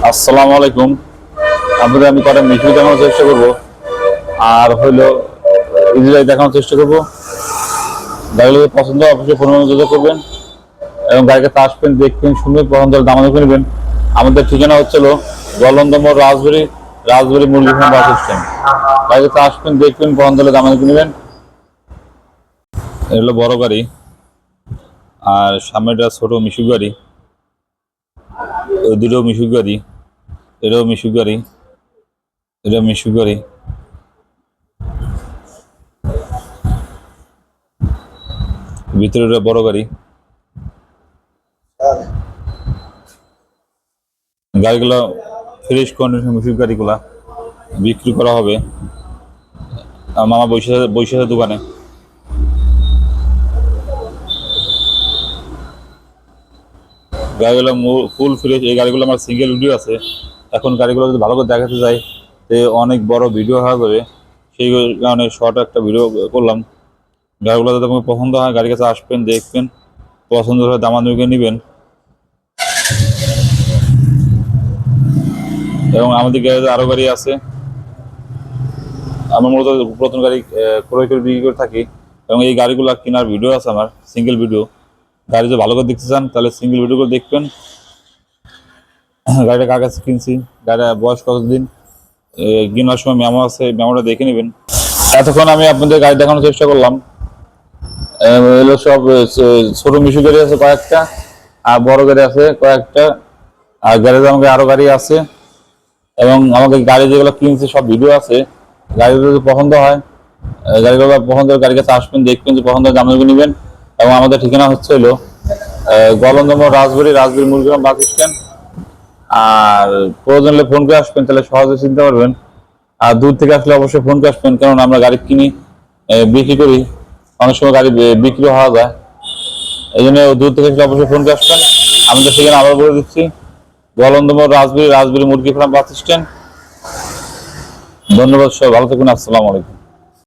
আসসালামু আলাইকুম। আপনাদের আমি কটা মিষ্টি দেখানোর চেষ্টা করবো, আর হইলো ইজিরাই দেখানোর চেষ্টা করবো। গাড়িগুলো পছন্দ অবশ্যই ফোন যোগাযোগ করবেন এবং গাড়িতে আসবেন, দেখবেন, শুনবেন, পছন্দ দামানো করবেন। আমাদের ঠিকানা হচ্ছিল জলন্দমোর রাজবাড়ি রাজবাড়ি মুরগিখানা বাস স্ট্যান্ড। গাড়িতে আসবেন, দেখবেন, পছন্দ দামানো কিনবেন। এটা হলো বড় গাড়ি, আর সামনেটা ছোট মিশুক গাড়ি, ওই দুটো মিশুক গাড়ি, এটাও মিশুক গাড়ি, এটা মিশুক গাড়ি। ভিতরে বড় গাড়ি। গাড়িগুলো ফ্রেশ কন্ডিশন, মিশুক গাড়িগুলা বিক্রি করা হবে। মামা বৈশাখের দোকানে। গাড়িগুলো ফুল ফ্রেশ। এই গাড়িগুলো আমার সিঙ্গেল ভিডিও আছে। এখন গাড়িগুলো যদি ভালো করে দেখাতে যাই যে অনেক বড় ভিডিও হয়ে যাবে, সেই কারণে শর্ট একটা ভিডিও করলাম। গাড়িগুলো যদি আপনার পছন্দ হয়, গাড়ির কাছে আসবেন, দেখবেন, পছন্দ হলে দামাদামি করে নেবেন। এবং আমাদের গ্যারেজে আরও গাড়ি আছে। আমরা মূলত পুরাতন গাড়ি ক্রয় করে বিক্রি করে থাকি, এবং এই গাড়িগুলো কেনার ভিডিও আছে আমার, সিঙ্গেল ভিডিও। গাড়ি যদি ভালো করে দেখতে চান তাহলে সিঙ্গেল ভিডিও করে দেখবেন। গাড়িটা কার কাছে কিনছি, গাড়িটা বয়স কতদিন, কেনার সময় মেমো আছে, মেমোটা দেখে নেবেন। এতক্ষণ আমি আপনাদের গাড়ি দেখানোর চেষ্টা করলাম। এগুলো সব ছোট মিশু গাড়ি আছে কয়েকটা, আর বড় গাড়ি আছে কয়েকটা, আর গ্যারেজে আমাকে আরো গাড়ি আছে। এবং আমাকে গাড়ি যেগুলো কিনছে সব ভিডিও আছে। গাড়িগুলো যদি পছন্দ হয়, গাড়িগুলো পছন্দ গাড়ির কাছে আসবেন, দেখবেন, যে পছন্দ দাম নেবেন। এবং আমাদের ঠিকানা হচ্ছে হলো জলন্দমোর রাজবাড়ি মুরগিরাম বাস স্ট্যান্ড। আর প্রয়োজন হলে ফোন করে আসবেন, তাহলে সহজে চিনতে পারবেন। আর দূর থেকে আসলে অবশ্যই ফোন করে আসবেন, কারণ আমরা গাড়ি কিনি, বিক্রি করি, অনেক সময় গাড়ি বিক্রি হওয়া যায়। এই জন্য দূর থেকে আসলে অবশ্যই ফোন করে আসবেন। আমাদের সেখানে আবার বলে দিচ্ছি, জলন্দমোর রাজবাড়ি মুরগি ফার্ম বাস স্ট্যান্ড। ধন্যবাদ, সবাই ভালো থাকুন। আসসালামু আলাইকুম।